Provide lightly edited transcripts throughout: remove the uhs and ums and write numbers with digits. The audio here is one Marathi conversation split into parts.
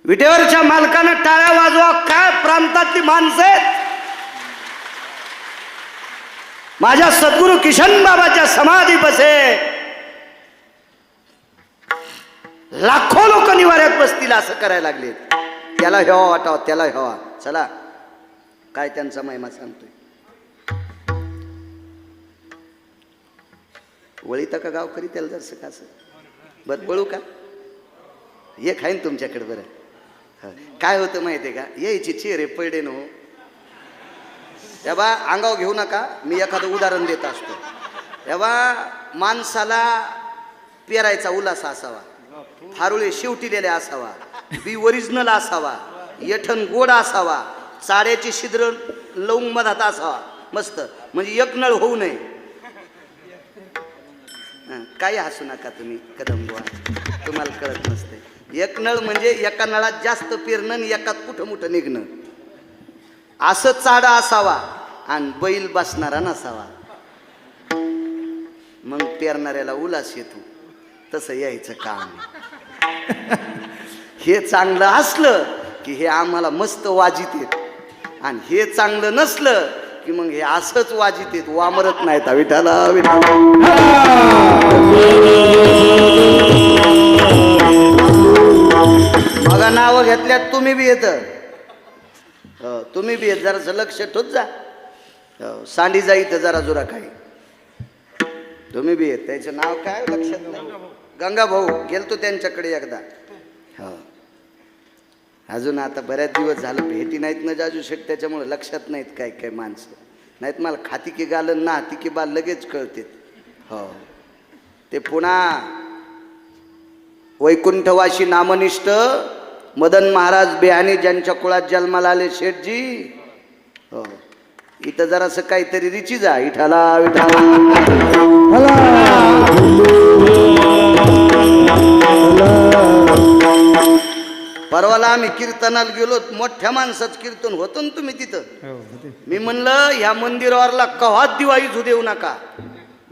विटेवरच्या मालकानं टाळ्या वाजवा. काय प्रांतातली माणसं आहेत. माझ्या सद्गुरू किशन बाबाच्या समाधी बसे लाखो लोक निवाऱ्यात बसतील असं करायला लागले. त्याला हेवा वाटावा, त्याला हेवा. चला काय त्यांचा महिमा सांगतोय. वळीता का गावकरी त्याला जर सकाळचं बर वळू का हे खाईन तुमच्याकडे. बरं काय होतं माहिती आहे का, यायची चेहरे पडे नो तेव्हा अंगाव घेऊ नका. मी एखादं उदाहरण देत असतो. तेव्हा माणसाला पेरायचा उलासा असावा, हारुळे शिवटिलेले असावा, बी ओरिजिनल असावा, येठण गोड असावा, चाड्याची छिद्र लवंग मधात असावा मस्त, म्हणजे एक नळ होऊ नये. काही हसू नका तुम्ही कदंबवा, तुम्हाला कळत नसते. एक नळ म्हणजे एका नळात जास्त पेरणं आणि एकात कुठं मोठं निघणं, असं चाडा असावा आणि बैल बसणारा नसावा. मग पेरणाऱ्याला उलास येतो. तसं यायचं काम. हे चांगलं असलं की हे आम्हाला मस्त वाजित येत, आणि हे चांगलं नसलं की मग हे असंच वाजित येत, वामरत नाहीत. विठाला विठाला बघा, नावं घेतल्यात तुम्ही बी येत, तुम्ही बी येत. जरा लक्ष ठेवत जा. सांडी जा इथं जरा जुरा काही, तुम्ही बी येत. त्याचं नाव काय लक्षात नाही. गंगा भाऊ गेलतो त्यांच्याकडे एकदा. हो अजून आता बऱ्याच दिवस झालं भेटी नाहीत ना जाजू शेठ, त्याच्यामुळे लक्षात नाहीत काय काय माणसं. नाहीत मला खाती की गालन ना हाती की बाल लगेच कळते. हो ते पुन्हा वैकुंठवासी नामनिष्ठ मदन महाराज बेहाने ज्यांच्या कुळात जन्माला आले शेठजी. हो इथं जरासं काहीतरी रिची जा. इठाला विठाला परवाला आम्ही कीर्तनाला गेलो, मोठ्या माणसाचं कीर्तन होतं ना तुम्ही तिथं. मी म्हणलं ह्या मंदिरावरला कव्हाच दिवाळी झू देऊ नका.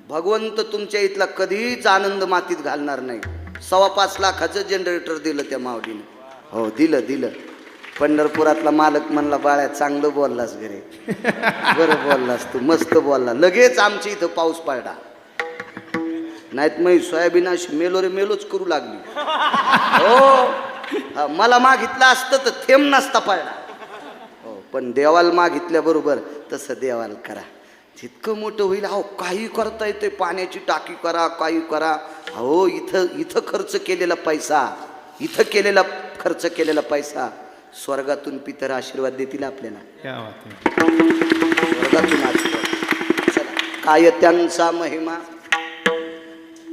भगवंत तुमच्या इथला कधीच आनंद मातीत घालणार नाही. 5.25 लाखाचं जनरेटर दिलं त्या माऊलीनं. हो दिलं दिलं. पंढरपुरातला मालक म्हणला बाळ्या चांगलं बोललास घरे. बरं बोललास तू, मस्त बोलला. लगेच आमच्या इथं पाऊस पडला. नाहीत मग सोयाबीन अशी मेलो रे मेलोच करू लागली. हो मला मागितलं असतं तर थेंब नसता पडला. हो पण देवाला मागितल्याबरोबर तसं देवाला करा, जितकं मोठं होईल. अहो काही करता येते, पाण्याची टाकी करा, काही करा. अहो इथं खर्च केलेला पैसा, इथं खर्च केलेला पैसा स्वर्गातून पितर आशीर्वाद देतील आपल्याला. स्वर्गातून आशीर्वाद. चला काय त्यांचा महिमा.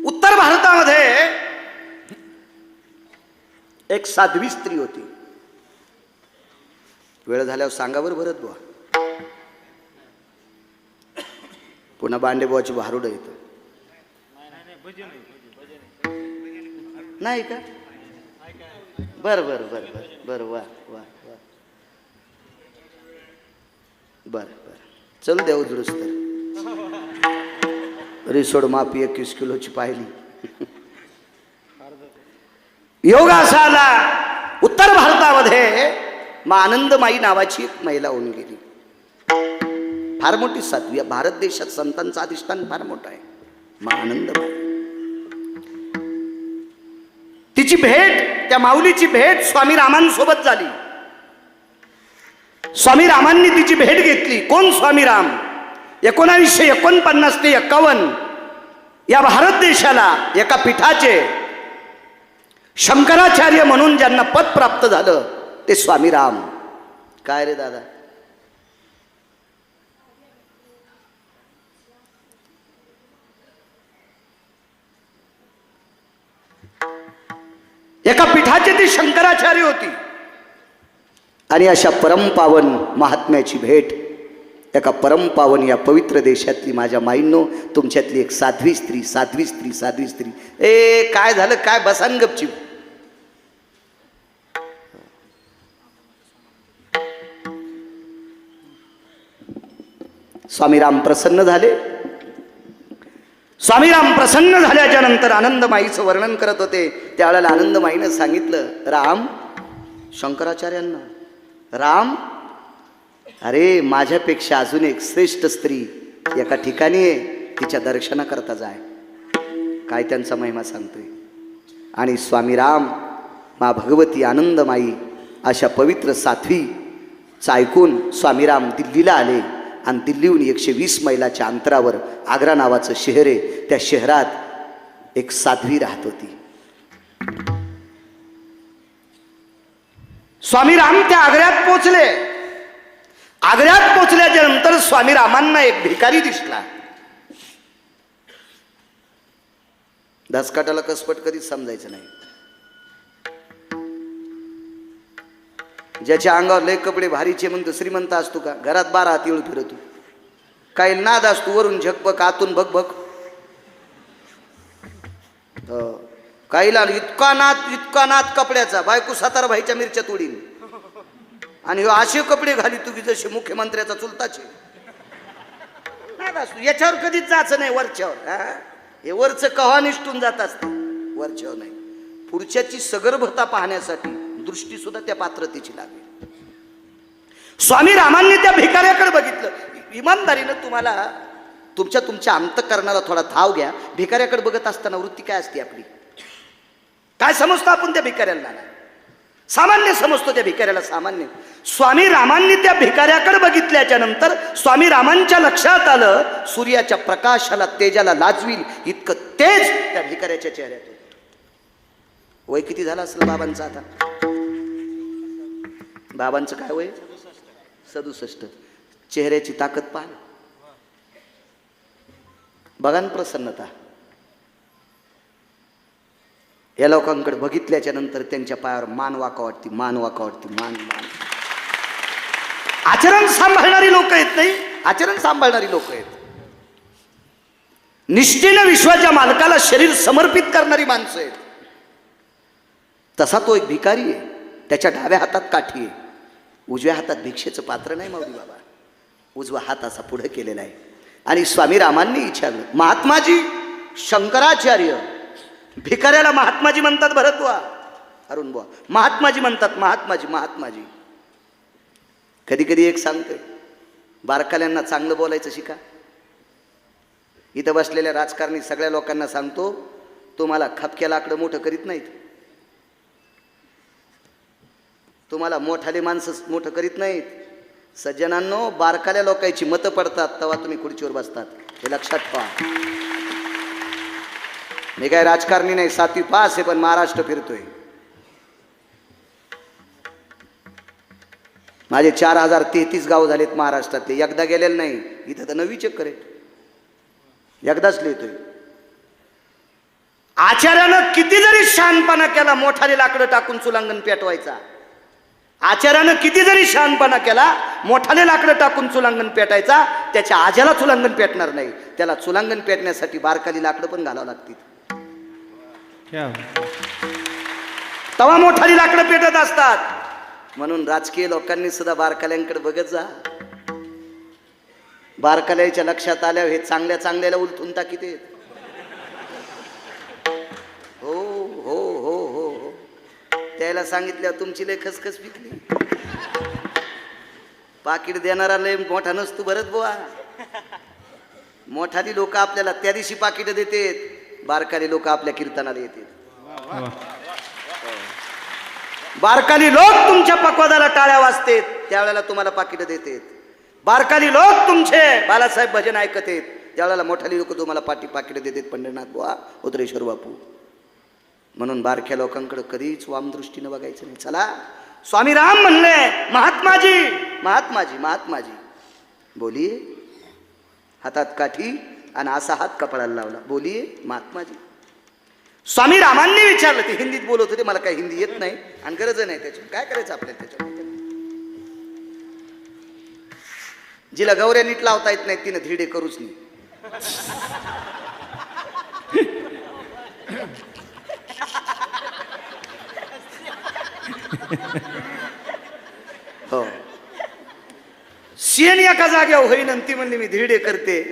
उत्तर भारतामध्ये एक साध्वी स्त्री होती. वेळ झाल्यावर सांगा बरं भरत बुवा. पुन्हा बांडेबुवाची भारुड येतं नाही का. बरं बरं बरं बरं बरं वा वा वा बरं बरं चल देऊ दुरुस्त. रिसोड मापी 21 किलोची पाहिली. योग असा आला उत्तर भारतामध्ये मग आनंदमाई नावाची एक महिला होऊन गेली. फार मोठी साध्वी. भारत देशात संतांचं अधिष्ठान फार मोठं आहे. मग आनंदमाई, तिची भेट, त्या माऊलीची भेट स्वामी रामांसोबत झाली. स्वामी रामांनी तिची भेट घेतली. कोण स्वामी राम? 1949 ते 51 या भारत देशाला एका पीठाचे शंकराचार्य म्हणून ज्यांना पद प्राप्त झालं ते स्वामी राम. काय रे दादा, एका पीठाचे ती शंकराचार्य होती. आणि अशा परमपावन महात्म्याची भेट एका परमपावन या पवित्र देशातली माझ्या माईंनो, तुमच्यातली एक साध्वी स्त्री, साध्वी स्त्री, साध्वी स्त्री. काय झालं काय, बसान गपचीप. स्वामीराम प्रसन्न झाले. स्वामीराम प्रसन्न झाल्याच्या नंतर आनंदमाईचं वर्णन करत होते. त्यावेळेला आनंदमाईनं सांगितलं, राम शंकराचार्यांना, राम अरे माझ्यापेक्षा अजून एक श्रेष्ठ स्त्री एका ठिकाणी आहे, तिच्या दर्शनाकरता जाय. काय त्यांचा महिमा सांगतोय. आणि स्वामी राम, मा भगवती आनंदमाई अशा पवित्र साध्वीचं ऐकून स्वामीराम दिल्लीला आले. आणि दिल्लीहून 120 मैलाच्या अंतरावर आग्रा नावाचं शहर आहे. त्या शहरात एक साध्वी राहत होती. स्वामीराम त्या आग्र्यात पोचले. आग्र्यात पोचल्याच्या नंतर स्वामीरामांना एक भिकारी दिसला. दसकाटाला कसपट कधीच समजायचं नाही. ज्याच्या अंगावर लय कपडे भारीचे म्हणतो श्रीमंत असतो का? घरात 12 हात येऊन फिरतो. काही नाद असतो, वरून झकबक आतून भकभक. काही लाल इतका नाद कपड्याचा, बायको 17 भाईच्या मिरच्या तोडीन. आणि असे कपडे घाली तू की जसे मुख्यमंत्र्याचा चुलताचे. नाद असतो, याच्यावर कधीच जायचं नाही वरच्यावर. हे वरचं कव्हा निष्ठून जात असते, वरच्यावर नाही. पुढच्याची सगर्भता पाहण्यासाठी दृष्टी सुद्धा त्या पात्रतेची लागेल. स्वामी रामांनी त्या भिकाऱ्याकडे बघितलं. इमानदारीनं तुम्हाला तुमच्या अंतःकरणाला थोडा थाव घ्या. भिकाऱ्याकडे बघत असताना वृत्ती काय असते आपली? काय समजतो आपण त्या भिकाऱ्याला? सामान्य समजतो त्या भिकाऱ्याला, सामान्य. स्वामी रामांनी त्या भिकाऱ्याकडे बघितल्याच्या नंतर स्वामी रामांच्या लक्षात आलं, सूर्याच्या प्रकाशाला तेजाला लाजवील इतकं तेज त्या भिकाऱ्याच्या चेहऱ्यात होतं. वय किती झालं असेल बाबांचं आता? बाबांचं काय वय? 67. चेहऱ्याची ताकद पाहा, बघा ना प्रसन्नता. या लोकांकडे बघितल्याच्या नंतर त्यांच्या पायावर मान वाका वाटते, मान वाका वाटते, मान. आचरण सांभाळणारी लोक आहेत, नाही आचरण सांभाळणारी लोक आहेत. निष्ठेनं विश्वाच्या मालकाला शरीर समर्पित करणारी माणसं आहेत. तसा तो एक भिकारी आहे. त्याच्या डाव्या हातात काठी आहे, उजव्या हातात भिक्षेचं पात्र नाही माऊली बाबा. उजवा हात असा पुढे केलेला आहे. आणि स्वामी रामांनी विचारलं, महात्माजी शंकराचार्य भिकाऱ्याला महात्माजी म्हणतात भरत बुवा, अरुण बुवा, महात्माजी म्हणतात. महात्माजी. कधी कधी एक सांगतोय, बारकाल्यांना चांगलं बोलायचं शिका. इथं बसलेल्या राजकारणी सगळ्या लोकांना सांगतो, तुम्हाला खपक्या लाकडं मोठं करीत नाहीत. तुम्हाला मोठाले माणसं मोठं करीत नाहीत. सज्जनांनो, बारकाल्या लोकांची मतं पडतात तेव्हा तुम्ही खुर्चीवर बसतात, हे लक्षात ठेवा. मी काय राजकारणी नाही, 7वी पास आहे, पण महाराष्ट्र फिरतोय. माझे 4033 गाव झालेत महाराष्ट्रातले, एकदा गेलेलं नाही. इथं तर 9वी चक्कर आहे, एकदाच लिहितोय. आचार्यानं किती जरी शहाणपणा केला, मोठाले लाकडं टाकून चुलांगण पेटवायचा. आचार्यानं किती जरी शहाणपणा केला, मोठाले लाकडं टाकून चुलांगण पेटायचा, त्याच्या आज्याला चुलांगण पेटणार नाही. त्याला चुलांगण पेटण्यासाठी बारकाली लाकडं पण घालावं लागतील, तवा मोठाली लाकडं पेटत असतात. म्हणून राजकीय लोकांनी सुद्धा बारकाल्यांकडे बघत जा. बारकाल्याच्या लक्षात आल्यावर हे चांगल्याला उलथून टाकीत. हो हो हो हो हो, त्याला सांगितल्यावर तुमची लय खसखस पिकली. पाकिट देणारा लय मोठा नसतो भरत बुवा. मोठाली लोक आपल्याला त्या दिवशी पाकिट देतात, बारकाली लोक आपल्या कीर्तनाला येतात. बारकाली लोक तुमच्या पक्वादाला टाळ्या वाजतात, त्यावेळेला तुम्हाला पाकिट देतात. बारकाली लोक तुमचे बालासाहेब भजन ऐकत आहेत, त्यावेळेला मोठाली लोक तुम्हाला पाकिट देतात. पंढरनाथ बुवा, उतरेश्वर बापू. म्हणून बारक्या लोकांकडे कधीच वामदृष्टीनं बघायचं नाही. चला, स्वामी राम म्हणले, महात्माजी बोलिये. हातात काठी आणि असा हात कपाळाला लावला, बोलिये महात्माजी. स्वामी रामांनी विचारलं. ते हिंदीत बोलत होते, मला काही हिंदी येत नाही आणि गरज नाही त्याच्यात. काय करायचं आपल्याला त्याच्यात? जिला गौऱ्या नीट लावता येत नाही तिनं धिडे करूच नाही. हो, शेण एका जाग्यावर होईन ती म्हणली मी धिरडे करते.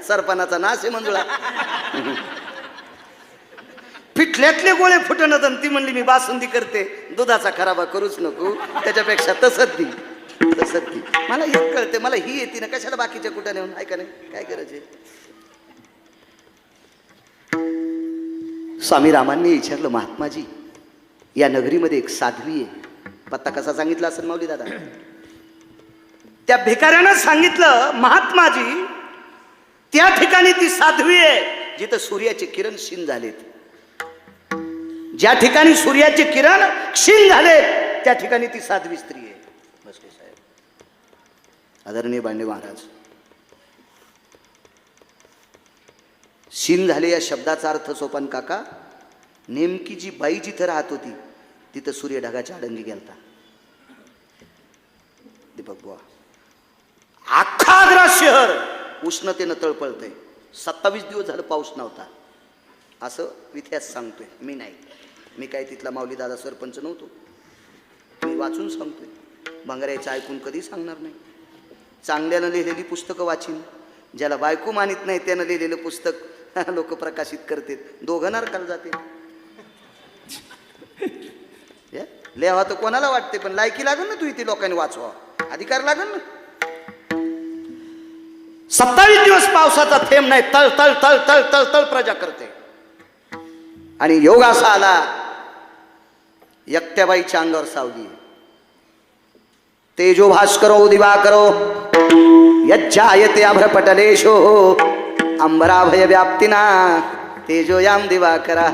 सरपणाचा नाश आहे मंजुळा. पिठल्यातले गोळे फुटणं तर ती म्हणली मी बासुंदी करते, दुधाचा खराबा करूच नको, त्याच्यापेक्षा तसंच दी, तसंच दी. मला एक कळते, मला ही येते ना, कशाला बाकीच्या कुठं नेऊन, ऐका नाही काय गरज आहे. स्वामी रामांनी विचारलं, महात्माजी या नगरीमध्ये एक साध्वी आहे, पत्ता कसा सांगितला असेल माऊली दादा? त्या भिकाऱ्यानं सांगितलं, महात्माजी त्या ठिकाणी ती साध्वी आहे जिथं सूर्याचे किरण क्षीण झालेत. ज्या ठिकाणी सूर्याचे किरण क्षीण झाले त्या ठिकाणी ती साध्वी स्त्री आहे. बसले साहेब. आदरणीय बांडे महाराज, क्षीण झाले या शब्दाचा अर्थ सोपान काका, नेमकी जी बाई जिथं राहत होती तिथं सूर्य ढगाच्या आडंगी गेलता. दीपक बुवा, अख्खा आग्रा शहर उष्णतेनं तळपळतंय. 27 दिवस झालं पाऊस नव्हता, असं इतिहास सांगतोय. मी नाही, मी काय तिथला माऊली दादा सरपंच नव्हतो, मी वाचून सांगतोय. भंगाऱ्याचं ऐकून कधी सांगणार नाही. चांगल्यानं लिहिलेली पुस्तकं वाचीन, ज्याला बायको मानित नाही त्यानं लिहिलेलं पुस्तक लोक प्रकाशित करतात, दोघं नरकाला जाते. लिहावा तर कोणाला वाटते, पण लायकी लागेल ना, तू इथे लोकांनी वाचवा, अधिकार लागेल ना. 27 दिवस पावसाचा थेंब नाही, तळ तळ तळ तळ तळ तळ प्रजा करते. आणि योग असा आला, एकट्याबाईच्या अंगावर सावली. तेजो भास्करो दिवाकरो यज्जायते अभ्रपटलेशो अंबराभय व्याप्तिना तेजोयाम दिवाकरा.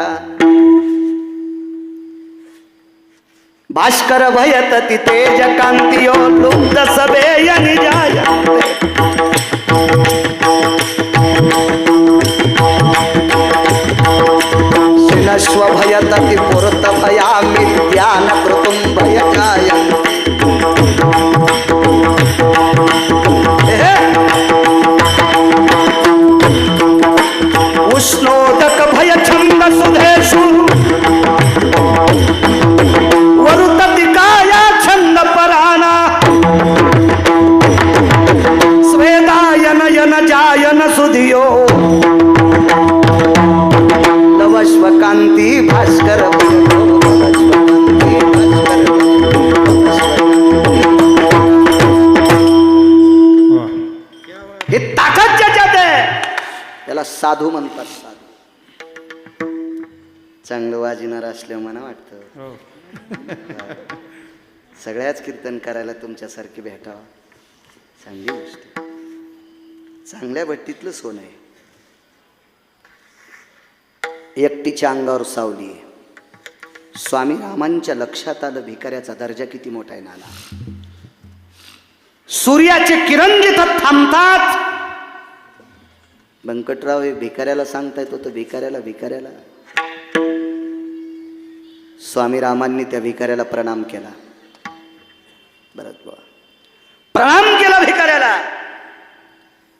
भास्कर भयतति तेज कांतियो लुब्ध सबे निजायन्ते. शिनस्व भयतति पुरत भयामि ध्यान कृतुं भयजायन्ते. उष्णोदक भय छंद सुधेषु वरुतति काया छंद पराना. स्वेदायन यन जायन सुधियो लवश्व कांती भास्कर. हे ताकद ज्याच्यात आहे त्याला साधू म्हणतात. साधू चांगलं वाजणार असल्यावर मला वाटतं सगळ्याच कीर्तन करायला तुमच्यासारखी भेटावं, चांगली गोष्ट. चांगल्या भट्टीतलं सोनं आहे. एकटीच्या अंगावर सावली आहे. स्वामी रामांच्या लक्षात आलं भिकाऱ्याचा दर्जा किती मोठा आहे. नाला सूर्याचे किरण जिथं थांबतात, व्यंकटराव हे भिकाऱ्याला सांगता येतो तर भिकाऱ्याला स्वामी रामांनी त्या भिकाऱ्याला प्रणाम केला. बरं प्रणाम केला भिकाऱ्याला.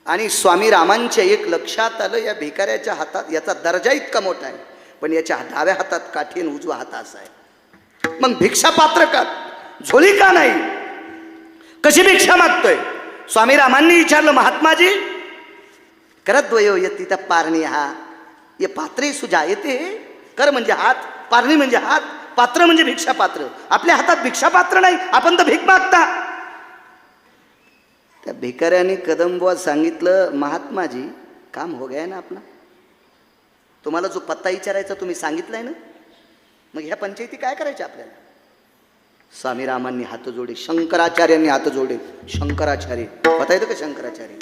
आणि स्वामी रामांच्या एक लक्षात आलं, या भिकाऱ्याच्या हातात याचा दर्जा इतका मोठा आहे, पण याच्या डाव्या हातात काठी आणि उजवा हात असा आहे. मग भिक्षा पात्र का, झोली का नाही, कशी भिक्षा मागतोय? स्वामी रामांनी विचारलं, महात्माजी करद्वयो यती त्या पारणी हा ये पात्रे सुजा येते. कर म्हणजे हात, पारणी म्हणजे हात, पात्र म्हणजे भिक्षा पात्र. आपल्या हातात भिक्षा पात्र नाही, आपण तर भीक मागता. त्या भिकाऱ्याने कदमबुवा सांगितलं, महात्माजी काम हो गया ना आपला, तुम्हाला जो पत्ता विचारायचा तुम्ही सांगितलाय ना, मग ह्या पंचायती काय करायच्या आपल्याला? स्वामी रामांनी हात जोडे, शंकराचार्यांनी हात जोडे. शंकराचार्य होता येतं का? शंकराचार्य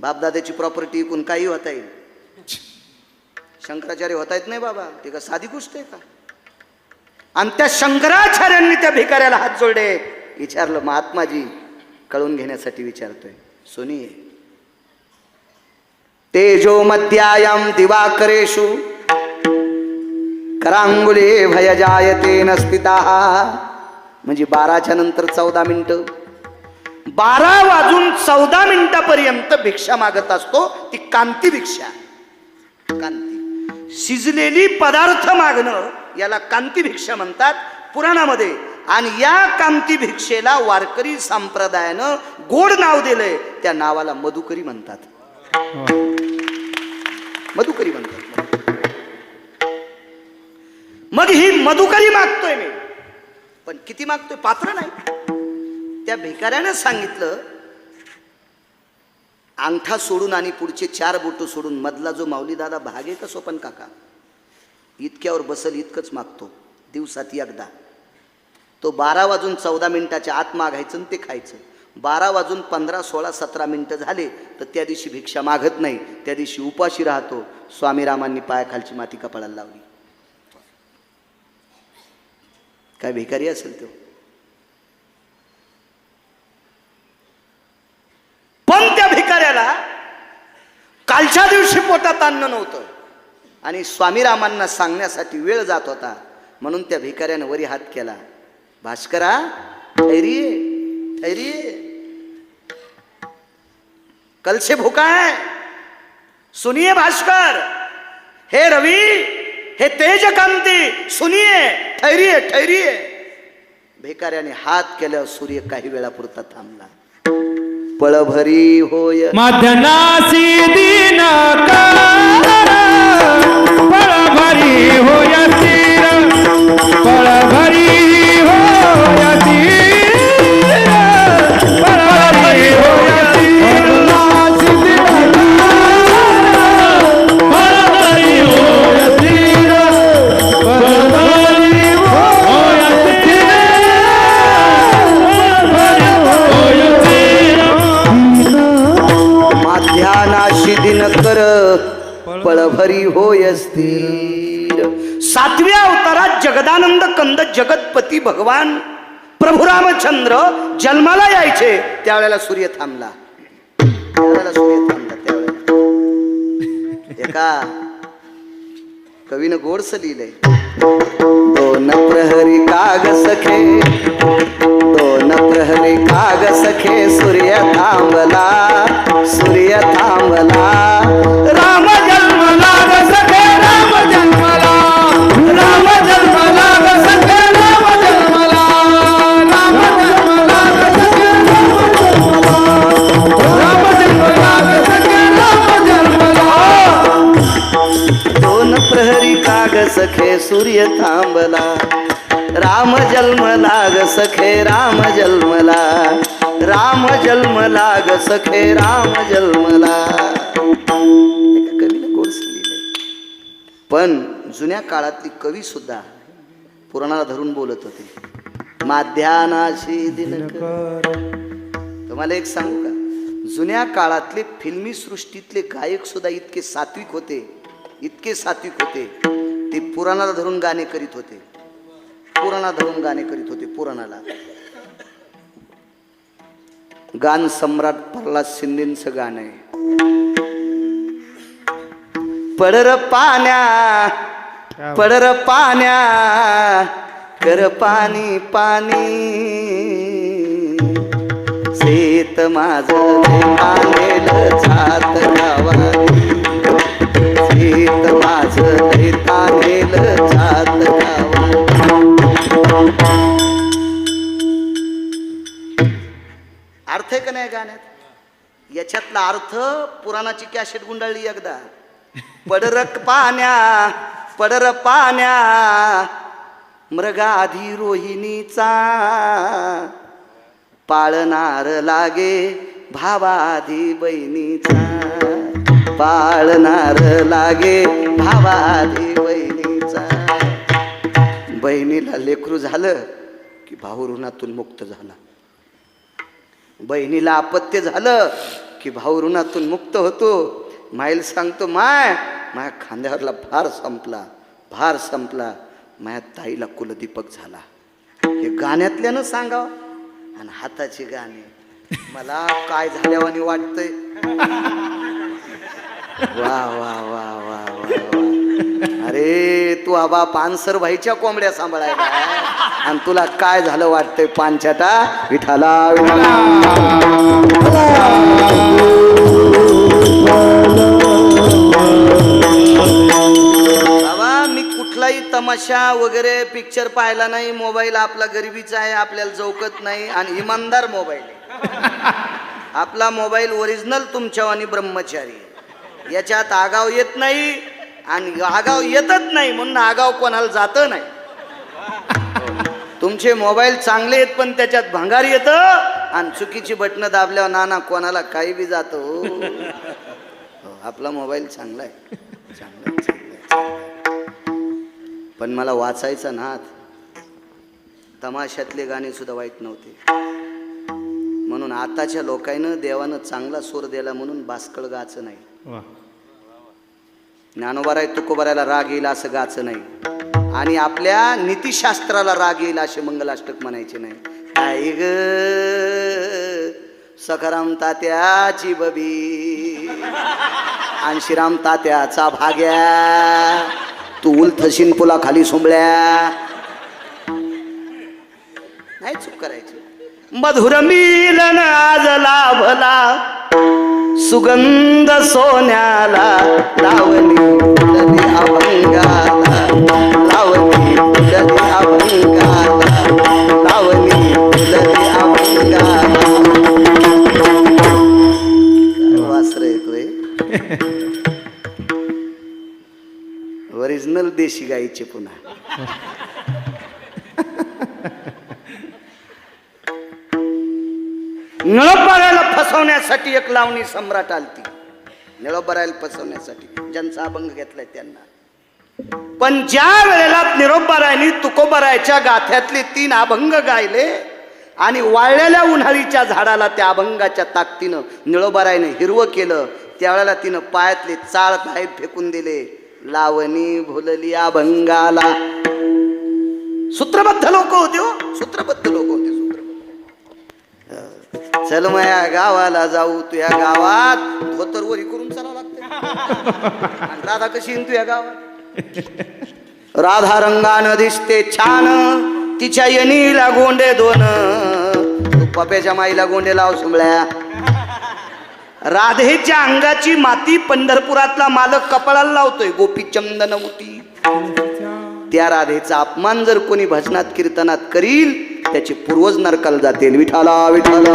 बापदादाची प्रॉपर्टी विकून काही होता येईल, शंकराचार्य होता येत नाही बाबा, ते का साधी गोष्ट आहे का? आणि त्या शंकराचार्यांनी त्या भिकाऱ्याला हात जोडले. विचारलं, महात्माजी कळून घेण्यासाठी विचारतोय, सुनिये. तेजो मध्यायाम दिवाकरेषु करांगुले भय जायते नस्तिता. म्हणजे 12च्या नंतर 14 मिनिटं, 12 वाजून 14 मिनिटापर्यंत भिक्षा मागत असतो. ती कांती भिक्षा. कांती शिजलेली पदार्थ मागणं याला कांती भिक्षा म्हणतात पुराणामध्ये. आणि या कांती भिक्षेला वारकरी संप्रदायानं गोड नाव दिलंय, त्या नावाला मधुकरी म्हणतात. मधुकरी म्हणतात. मग ही मधुकरी मागतोय मी, पण किती मागतोय पात्र नाही. त्या भिकाऱ्याने सांगितलं, अंगठा सोडून आणि पुढचे 4 बोट सोडून मधला जो माऊली दादा भाग आहे का सोपन काका, इतक्यावर बसल इतकंच मागतो दिवसात एकदा. तो 12 वाजून 14 मिनिटाच्या आत मागायचं आणि ते खायचं. 12 वाजून 15, 16, 17 मिनिटं झाले तर त्या दिवशी भिक्षा मागत नाही, त्या दिवशी उपाशी राहतो. स्वामी रामांनी पायाखालची माती कपाळाला लावली. काय भिकारी असेल तो. पण त्या भिकाऱ्याला कालच्या दिवशी पोटात अन्न नव्हतं आणि स्वामी रामांना सांगण्यासाठी वेळ जात होता, म्हणून त्या भिकाऱ्याने वरी हात केला. भास्करा ठहरिए ठहरिए, कल से भूखा है, सुनिए भास्कर, हे रवि, हे तेजकांती, सुनिए, ठहरिए ठहरिए. भिकाऱ्याने हात केल्यावर सूर्य काही वेळापुरता थांबला. पळभरी होय मध्यनासी दिनकर, पळभरी होय तीर, पळभरी होय तीर, पळभरी होय तीर, नासी दिनकर, पळभरी होय तीर, पळभरी होय तीर, पळभरी होय तीर. माध्यानाशी दिनकर पळभरी होय स्थिर. 7व्या अवतारात जगदानंद कंद जगतपती भगवान प्रभू रामचंद्र जन्माला यायचे, त्यावेळेला सूर्य थांबला. त्यावेळेला सूर्य थांबला. त्यावेळेला एका कवीनं गोडस लिहिलंय. 2 प्रहरी काग सखे, 2 प्रहरी काग सखे, सूर्य थांबला, सूर्य थांबला. राम जन्मला ग सखे, राम जन्मला, राम जन्मला ग सखे, राम जन्मला, राम जन्मला ग सखे, राम जन्मला, राम जन्मला ग सखे, राम जन्मला. 2 प्रहरी काग सखे, सूर्य थांबला, राम जन्मला ग सखे, राम जन्मला, राम जन्मला ग सखे, राम जन्मला. एका कवीने गोडस लिहिलंय. पण जुन्या काळातली कवी सुद्धा पुराणाला धरून बोलत होते. माध्यानाशी दिनकर. तुम्हाला एक सांगू का, जुन्या काळातले फिल्मी सृष्टीतले गायक सुद्धा इतके सात्विक होते, इतके सात्विक होते, ते पुराणाला धरून गाणे करीत होते. पुराणा धरून गाणे करीत होते. पुराणाला गान सम्राट प्रल्हाद शिंदेचं गाणं आहे. पडर पाण्या, पडर पाण्या, कर पाणी पाणी, शेत माझं तानेल जात गावानी, शेत माझं तानेल जात गावानी. अर्थ आहे का नाही गाण्यात? याच्यातला अर्थ पुराणाची कॅसेट गुंडाळली एकदा. पडरक पाण्या, पडर पाण्या, मृगाधी रोहिणीचा, पाळणार लागे भावाधी बहिणीचा, पाळणार लागे भावाधी बहिणीचा. बहिणीला लेकरू झालं की भाऊ ऋणातून मुक्त झाला. बहिणीला अपत्य झालं की भाऊ ऋणातून मुक्त होतो. माईल सांगतो, माय माझ्या खांद्यावरला भार संपला, भार संपला, माझ्या ताईला कुलदीपक झाला. हे गाण्यातल्यानं सांगावं. आणि हाताची गाणे मला काय झाल्यावानी वाटतंय. वा वा वा वा वा. अरे तू आबा पानसर भाईच्या कोंबड्या सांभाळायला आणि तुला काय झालं वाटतंय पानछटा. विठाला विठाला. बाबा मी कुठलाही तमाशा वगैरे पिक्चर पाहिला नाही. मोबाईल आपला गरिबीचा आहे, आपल्याला चौकत नाही आणि इमानदार मोबाईल आहे. आपला मोबाईल ओरिजिनल तुमच्या आणि ब्रह्मचारी, याच्यात आगाव येत नाही, आणि आगाव येतच नाही म्हणून आगाव कोणाला जात नाही. तुमचे मोबाईल चांगले आहेत पण त्याच्यात भंगार येतं आणि चुकीची बटणं दाबल्यावर नाना कोणाला काही बी जातो. आपला मोबाईल चांगला आहे, चांगला आहे, चांगला आहे. पण मला वाचायचा नाद. तमाशातले गाणे सुद्धा वाईट नव्हते. म्हणून आताच्या लोकांना देवानं चांगला सूर दिला म्हणून बासकळ गाचं नाही. वा. ज्ञानोबाराय तुकोबारायला राग येईल असं गाचं नाही. आणि आपल्या नीतिशास्त्राला राग येईल असे मंगलाष्टक म्हणायचे नाही. काय ग सखाराम तात्याची बबी आणि श्रीराम तात्याचा भाग्या, तू उलथशीन पुला खाली सोंबळ्या. नाही चूक करायची. मधुर मिलन आज लाभला सुगंध सोन्याला, लावणी फुलली अभंगाला, लावणी फुलली अभंगाला, लावणी फुलली अभंगाला. वासर येतोय. ओरिजिनल देशी गाईचे पुन्हा. निळोबारायला फसवण्यासाठी एक लावणी सम्राट आलती. निळोबारायला फसवण्यासाठी ज्यांचा अभंग घेतलाय त्यांना. पण ज्या वेळेला निळोबारायनी तुकोबारायच्या गाथ्यातले 3 अभंग गायले आणि वाळलेल्या उन्हाळीच्या झाडाला त्या अभंगाच्या ताकदीनं निळोबारायने हिरवं केलं, त्यावेळेला तिनं पायातले चाळ बाहेर फेकून दिले. लावणी भुलली अभंगाला. सूत्रबद्ध लोक होते हो, सूत्रबद्ध लोक होते. चल माया गावाला जाऊ, तुझ्या गावात धोतर वरी करून चालावं लागते. राधा कशी येईन तुझ्या गावात? राधा रंगानं दिसते छान, तिच्या यनीला गोंडे 2, तू पप्याच्या माईला गोंडे लाव सुंबळ्या. राधेच्या अंगाची माती पंढरपुरातला मालक कपाळाला लावतोय, गोपी चंदन उटी. त्या राधेचा अपमान जर कोणी भजनात कीर्तनात करील त्याचे पूर्वज नरकाला जातील. विठाला विठाला.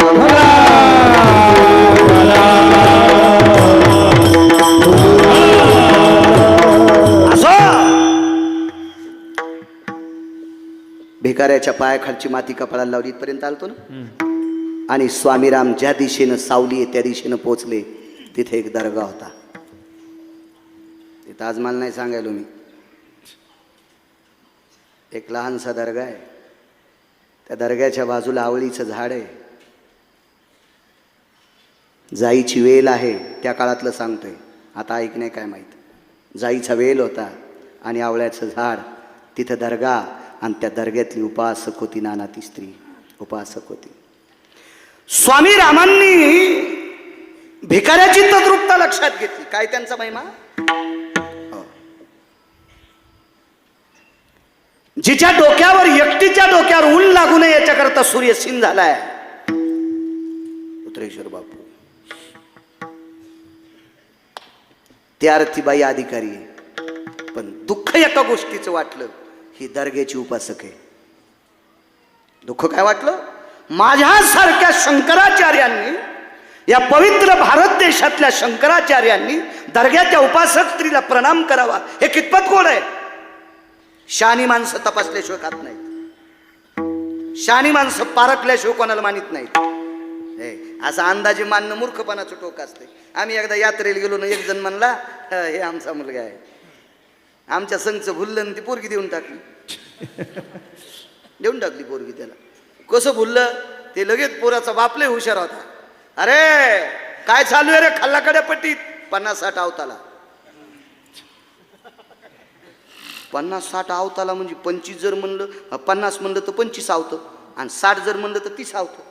भिकाऱ्याच्या पायाखालची माती कपाळाला लावली इथपर्यंत आलतो ना. आणि स्वामीराम ज्या दिशेनं सावली आहे त्या दिशेनं पोचले. तिथे एक दर्गा होता. तिथं आज मला नाही सांगायलो मी. एक लहानसा दर्गा आहे. त्या दर्ग्याच्या बाजूला आवळीचं झाड आहे. जाईची वेल आहे. त्या काळातलं सांगतोय, आता ऐक नाही काय माहीत. जाईचा वेल होता आणि आवळ्याचं झाड. तिथं दर्गा आणि त्या दर्ग्यातली उपासक होती नाना ती स्त्री. उपासक होती. स्वामी रामांनी भिकाऱ्याची तद्रुपता लक्षात घेतली. काय त्यांचा महिमा? जिच्या डोक्यावर एकटीच्या डोक्यावर ऊन लागू नये याच्याकरता सूर्यसीन झालाय उत्तरेश्वर बापू. त्या अर्थीबाई अधिकारी आहे. पण दुःख एका गोष्टीचं वाटलं, ही दर्ग्याची उपासक आहे. दुःख काय वाटलं? माझ्यासारख्या शंकराचार्यांनी, या पवित्र भारत देशातल्या शंकराचार्यांनी दर्ग्याच्या उपासक स्त्रीला प्रणाम करावा, हे कितपत गोड आहे? शहाणी माणसं तपासल्याशिवाय खात नाहीत. शहाणी माणसं पारखल्याशिवाय कोणाला मानित नाहीत. असं अंदाजे मानणं मूर्खपणाचं टोक असते. आम्ही एकदा यात्रेला गेलो ना, एक जण म्हणला हे आमचा मुलगा आहे. आमच्या संघचं भुललं ती पोरगी देऊन टाकली. देऊन टाकली पोरगी त्याला. कसं भुललं ते? लगेच पोराचा बापले हुशार होता. अरे काय चालू आहे रे खाल्लाकडे पट्टीत? 50-60 अवताला. 50-60 अवताला म्हणजे 25 जर म्हणलं, 50 म्हणलं तर 25 आवतं आणि 60 जर म्हणलं तर 30 आवतं.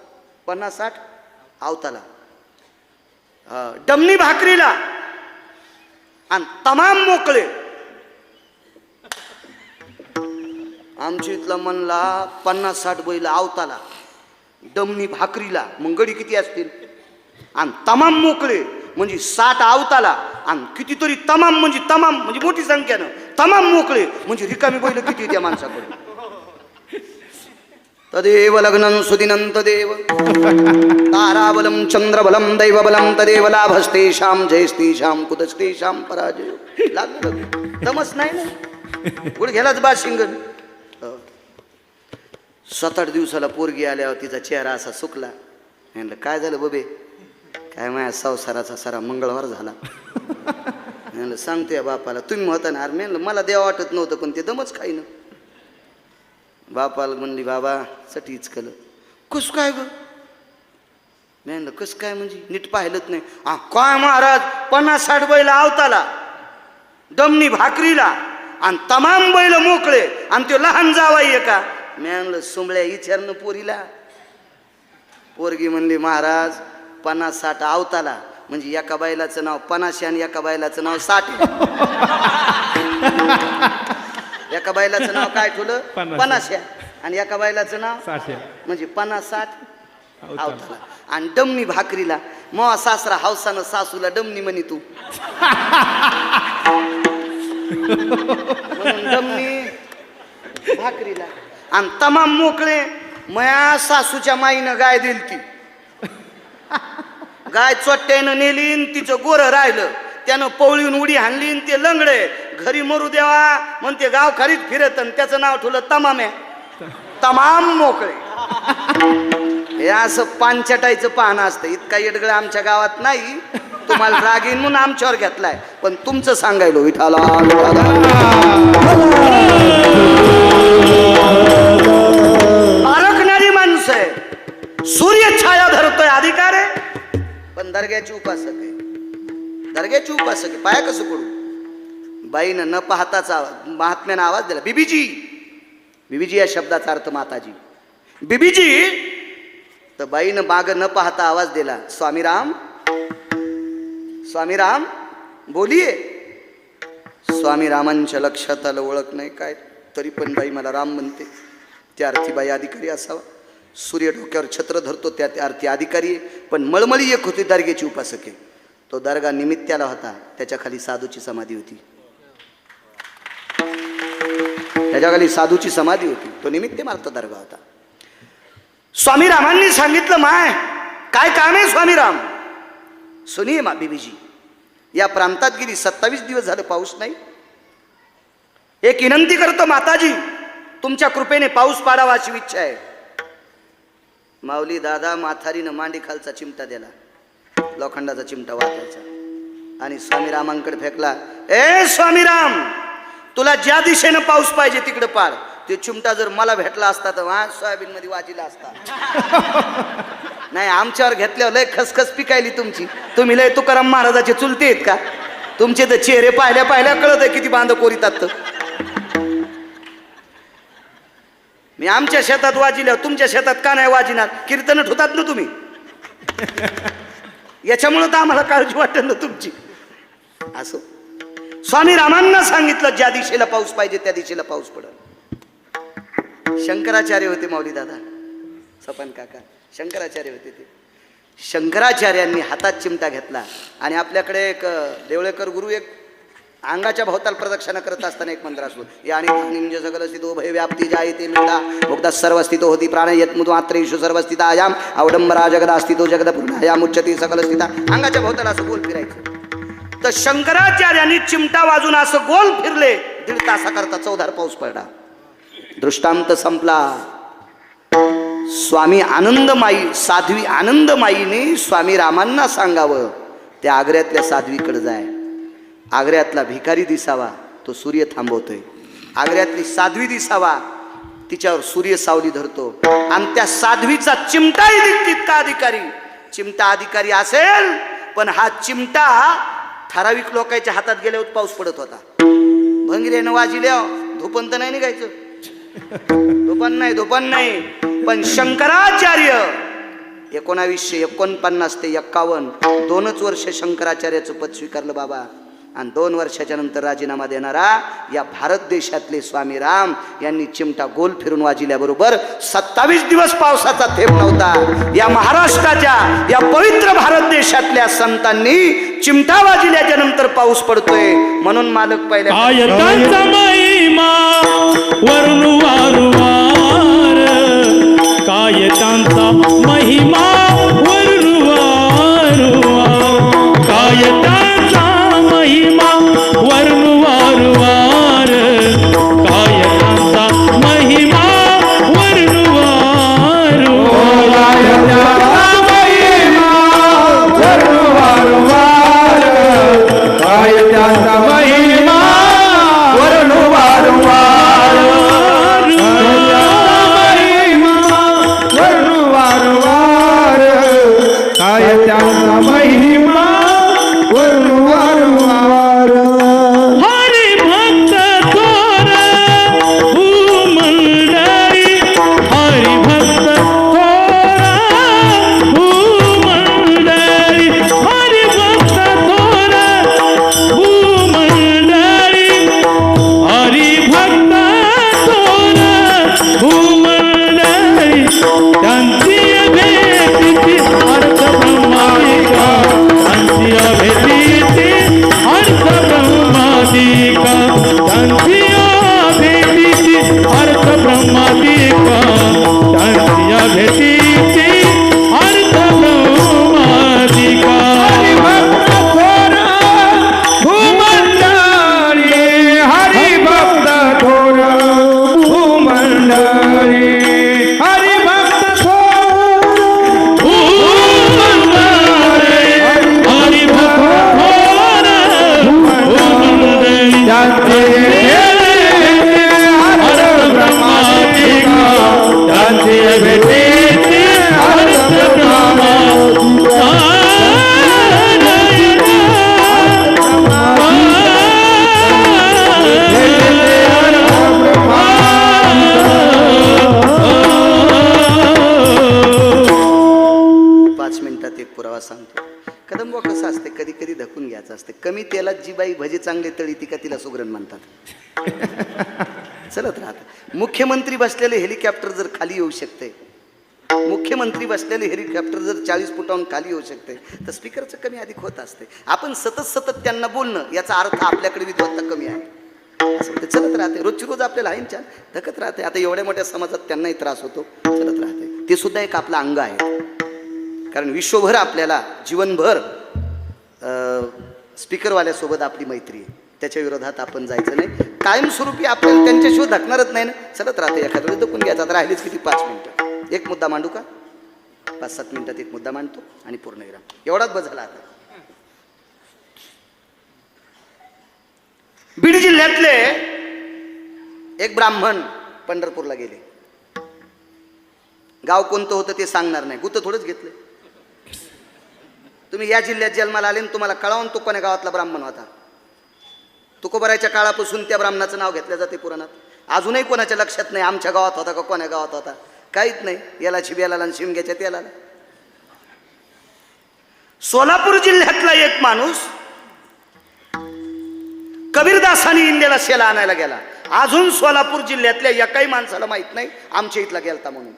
50-60 अवताला. डमणी भाकरीला आणि तमाम मोकळे. आमच्या इथला म्हणला 50-60 बैल आवताला, डमणी भाकरीला. मग गडी किती असतील? आणि तमाम मोकळे म्हणजे 60 आवताला आणि कितीतरी तमाम म्हणजे मोठी संख्यानं तमाम मोकळे म्हणजे रिकामी बैल किती त्या माणसाकडे? तदेव लग्नं सुदिनं तदेव ताराबलं चंद्रबलं दैवबलं तदेव लाभस्तेषां जयस्तेषां कुतस्तेषां पराजय. लागलं दमच नाही ना गुडघ्यालाच बाशिंगण. 7-8 दिवसाला पोरगी आल्यावर तिचा चेहरा असा सुकला. म्हणलं काय झालं बबे? काय माझ्या संसाराचा सारा मंगळवार झाला. म्हणलं सांगतोय बापाला. तुम्ही होता ना. अरे म्हणलं मला देवा वाटत नव्हतं पण ते दमच खाईन. बापाला म्हणली बाबा सटीच केलं. कस काय ग? म्हणलं कस काय म्हणजे नीट पाहिलंच नाही. हा काय महाराज 50-60 बैल आवताला दमनी भाकरीला आणि तमाम बैल मोकळे आणि तो लहान जावाई का? म्हणलं सुंबळ्या विचारनं पोरीला. पोरगी म्हणली महाराज 50-60 आवताला म्हणजे एका बैलाचं नाव 50 आणि एका बैलाचं नाव 60. एका बैलाचं नाव काय ठेवलं? 50 आणि एका बैलाचं नाव 60 म्हणजे 50-60 आवताला. आणि डमनी भाकरीला मग सासरा हौसानं सासूला डमनी म्हणी तू म्हणून डमनी भाकरीला. आणि तमाम मोकळे मया सासूच्या माईनं गाय दिली ती. गाय चोट्ट्यानं नेली न तिचं गोरं राहिलं. त्यानं पवळीन उडी हाणली न ते लंगडे घरी मरू देवा म्हणते गाव खालीच फिरत आणि त्याचं नाव ठेवलं तमाम्या. तमाम मोकळे. हे असं पानचटायचं पाहणं असतं. इतका येडगळ आमच्या गावात नाही. तुम्हाला राग येईन म्हणून आमच्यावर घेतलाय पण तुमचं सांगायलो विठाला. आरखणारी माणसं आहे. सूर्य छाया धरतोय अधिकार आहे पण दर्ग्याची उपासक आहे. दर्ग्याची उपासक आहे. पाया कसं करू? बाईनं न पाहताच महात्म्यानं आवाज दिला बीबीजी. बीबीजी या शब्दाचा अर्थ माताजी. बीबीजी तर बाईनं माग न पाहता आवाज दिला स्वामीराम. स्वामीराम बोलिये. स्वामीरामांच्या लक्षात आलं ओळख नाही काय तरी पण बाई मला राम म्हणते. त्या अर्थी बाई अधिकारी असावा. सूर्य डोक्यावर छत्र धरतो त्या अर्थी अधिकारी आहे. पण मळमळी एक होती दर्ग्याची उपासक आहे. तो दर्गा निमित्ताला होता. त्याच्या खाली साधूची समाधी होती. त्याच्या खाली साधूची समाधी होती. तो निमित्त मार्थ दर्गा होता. स्वामीरामांनी सांगितलं माय काय काम आहे स्वामीराम? सुनिये मा बीबीजी या प्रांतात गेली 27 दिवस झालं पाऊस नाही. एक विनंती करतो माताजी तुमच्या कृपेने पाऊस पाडावा अशी इच्छा आहे. माऊली दादा माथारीनं मांडी खालचा चिमटा दिला. लोखंडाचा चिमटा वाचायचा आणि स्वामीरामांकडे फेकला. ए स्वामीराम तुला ज्या दिशेनं पाऊस पाहिजे तिकडे पाड. ते चिमटा जर मला भेटला असता तर सोयाबीन मध्ये वाजिला असता. नाही आमच्यावर घेतल्यावर लय खसखस पिकायली तुमची. तुम्ही लय तुकाराम महाराजाचे चुलते आहेत का? तुमचे तर चेहरे पाहिल्या पाहिल्या कळत आहे किती बांध कोरीतात. मी आमच्या शेतात वाजिल्या तुमच्या शेतात का नाही वाजिणार? कीर्तन ठेवतात ना तुम्ही. याच्यामुळे तर आम्हाला काळजी वाटत ना तुमची. असो स्वामी रामांना सांगितलं ज्या दिशेला पाऊस पाहिजे त्या दिशेला पाऊस पडल. शंकराचार्य होते माऊली दादा. सपन काका शंकराचार्य होते. ते शंकराचार्यांनी हातात चिमटा घेतला आणि आपल्याकडे एक देवळेकर गुरु एक अंगाच्या भोवताल प्रदक्षिणा करत असताना एक मंत्र असतो. यानी निंज सगल स्थितो भय व्याप्ती जायते मुक्ता मुक्ता सर्व स्थितो होती प्राण यत मुद मात्रेषु सर्व स्थितायाम अवडंबरा जगदा स्थितो जगद पूर्णायाम उच्चते सकल स्थिता. अंगाच्या भोवताल असं गोल फिरायचं. तर शंकराचार्यांनी चिमटा वाजून असं गोल फिरले. 1.5 तासाकरता 14 पाऊस पडला. दृष्टांत संपला. स्वामी आनंदमाई साध्वी आनंदमाईने स्वामी रामांना सांगावं त्या आग्र्यातल्या साध्वीकडे जाय. आग्र्यातला भिकारी दिसावा तो सूर्य थांबवतोय. आग्र्यातली साध्वी दिसावा तिच्यावर सूर्य सावली धरतो. आणि त्या साध्वीचा चिमटाही तितका अधिकारी. चिमटा अधिकारी असेल पण हा चिमटा ठराविक लोकांच्या हातात गेल्यावर पाऊस पडत होता. भंगिऱ्यानं वाजिल्या धोपण नाही निघायचं. धोपण नाही. पण शंकराचार्य 1949 ते 51 2च वर्ष शंकराचार्याचं पद स्वीकारलं बाबा. आणि 2 वर्षाच्या नंतर राजीनामा देणारा या भारत देशातले स्वामी राम यांनी चिमटा गोल फिरून वाजिल्याबरोबर 27 दिवस पावसाचा थेंब नव्हता. या महाराष्ट्राच्या या पवित्र भारत देशातल्या संतांनी चिमटा वाजिल्याच्या नंतर पाऊस पडतोय. म्हणून मालक पहिल्या आयतांचा महिमा वर्णू वारंवार भेटेचे हरप्रभा पुरावा सांगतो. कदंबा कसं असते, कधी कधी धकून घ्यायचं असते. कमी तेलात जी बाई भजी चांगले तळी ती का तिला सुगरण म्हणतात. चलत राहत. मुख्यमंत्री बसलेले हेलिकॉप्टर जर खाली येऊ शकते, मुख्यमंत्री बसलेले हेलिकॉप्टर जर 40 फुटाहून खाली येऊ शकते, तर स्पीकरचं कमी अधिक होत असते. आपण सतत सतत त्यांना बोलणं याचा अर्थ आपल्याकडे विद्वत्ता कमी आहे असं ते चलत राहते. रोजची रोज आपल्याला आहे छान धकत राहते. आता एवढ्या मोठ्या समाजात त्यांनाही त्रास होतो, चलत राहते. ते सुद्धा एक आपलं अंग आहे. कारण विश्वभर आपल्याला जीवनभर स्पीकरवाल्यासोबत आपली मैत्री आहे, त्याच्या विरोधात आपण जायचं नाही. कायमस्वरूपी आपल्याला त्यांच्याशिवाय धकणारच नाही ना, चलत राहते. एखाद्या वेळी धकून घ्यायचा. आता राहिलीच किती 5 मिनिटं. एक मुद्दा मांडू का? 5-7 मिनिटात एक मुद्दा मांडतो आणि पूर्ण विराम. एवढाच बस झाला. आता बीड जिल्ह्यातले एक ब्राह्मण पंढरपूरला गेले. गाव कोणतं होतं ते सांगणार नाही, गुतं थोडंच घेतलं. तुम्ही या जिल्ह्यात जन्माला आले, तुम्हाला कळवून तो कोण्या गावातला ब्राह्मण होता. तुकोबरायच्या काळापासून त्या ब्राह्मणाचं नाव घेतलं जाते पुराणात. अजूनही कोणाच्या लक्षात नाही आमच्या गावात होता का कोण्या गावात होता, काहीच नाही. याला शिब्याला आणि शिमग्याच्या त्याला. सोलापूर जिल्ह्यातला एक माणूस कबीरदासानी इंडियाला शेला आणायला गेला. अजून सोलापूर जिल्ह्यातल्या एकाही माणसाला माहित नाही आमच्या इथला गेलता म्हणून.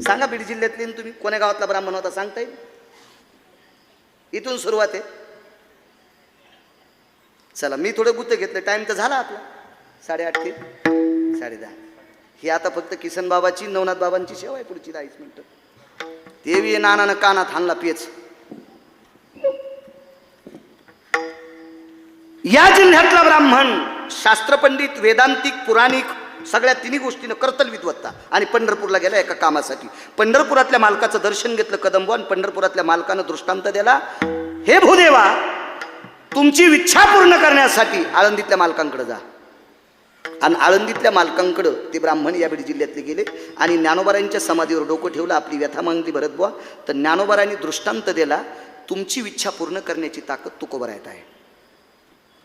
सांगा बीड जिल्ह्यातले तुम्ही कोण्या गावातला ब्राह्मण होता सांगता येईल? इथून सुरुवात आहे. चला मी थोडं गुत्त घेतलं. टाइम तर झाला आपला 8:30 ते 10:30. ही आता फक्त किसन बाबाची नवनाथ बाबांची सेवा आहे. पुढची 10 मिनिटं देवी नानानं कानात हाणला पेच. या जिल्ह्यातला ब्राह्मण शास्त्रपंडित, वेदांतिक, पुराणिक सगळ्या तिन्ही गोष्टीनं करतल विद्वत्ता. आणि पंढरपूरला गेला एका कामासाठी. पंढरपुरातल्या मालकाचं दर्शन घेतलं कदंब. आणि पंढरपुरातल्या मालकानं दृष्टांत दिला, हे भूदेवा तुमची इच्छा पूर्ण करण्यासाठी आळंदीतल्या मालकांकडे जा. आणि आळंदीतल्या मालकांकडं ते ब्राह्मण या बीड जिल्ह्यातले गेले आणि ज्ञानोबारायांच्या समाधीवर डोकं ठेवलं, आपली व्यथा मागली भरत बुवा. तर ज्ञानोबारायांनी दृष्टांत दिला, तुमची इच्छा पूर्ण करण्याची ताकद तुकोबारायात आहे,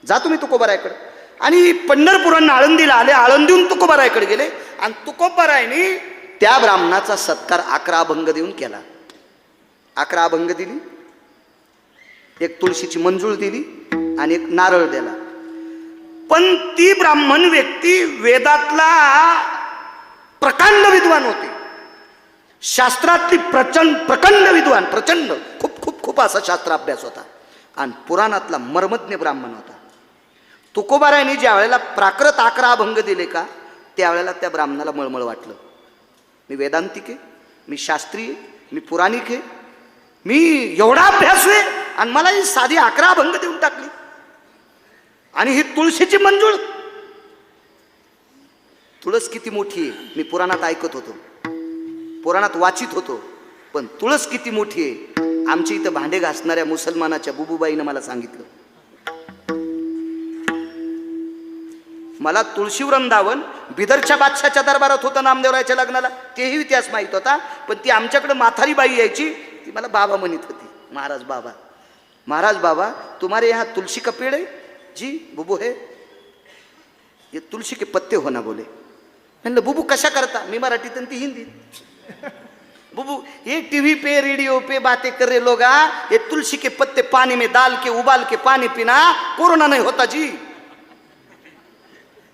जा तुम्ही तुकोबारायाकडे. आणि पंढरपुरांना आळंदीला आले. आळंदीहून तुकोबारायाकडे गेले आणि तुकोबारायांनी त्या ब्राह्मणाचा सत्कार 11 अभंग देऊन केला. 11 अभंग दिली, एक तुळशीची मंजूळ दिली आणि एक नारळ दिला. पण ती ब्राह्मण व्यक्ती वेदातला प्रकांड विद्वान होते, शास्त्रातली प्रचंड विद्वान, प्रचंड खूप खूप खूप असा शास्त्र अभ्यास होता. आणि पुराणातला मर्मज्ञ ब्राह्मण होता. तुकोबारायांनी ज्या वेळेला प्राकृत 11 अभंग दिले का, त्यावेळेला त्या ब्राह्मणाला मळमळ वाटलं, मी वेदांतिक आहे, मी शास्त्रीय आहे, मी पुराणिक आहे, मी एवढा अभ्यास आहे आणि मला ही साधी 11 अभंग देऊन टाकली. आणि ही तुळशीची मंजूळ. तुळस किती मोठी आहे मी पुराणात ऐकत होतो, पुराणात वाचित होतो, पण तुळस किती मोठी आहे आमच्या इथं भांडे घासणाऱ्या मुसलमानाच्या बुबूबाईनं मला सांगितलं. मला तुळशी वृंदावन बिदरच्या बादशाच्या दरबारात होतं नामदेवरायाच्या लग्नाला, तेही इतिहास माहीत होता. पण ती आमच्याकडे म्हातारी बाई यायची, ती मला बाबा म्हणत होती, महाराज बाबा, महाराज बाबा तुम्हारे यहाँ तुलसी का पेड़ है? जी बुबू है. ये तुलसी के पत्ते हो ना बोले. म्हणलं बुबू कशा करता? मी मराठीत आणि ती हिंदीत. बुबू ये टीवी पे रेडियो पे बातें कर रहे लोग, ये तुलसी के पत्ते पानी में डाल के उबाल के पानी पीना, कोरोना नहीं होता जी.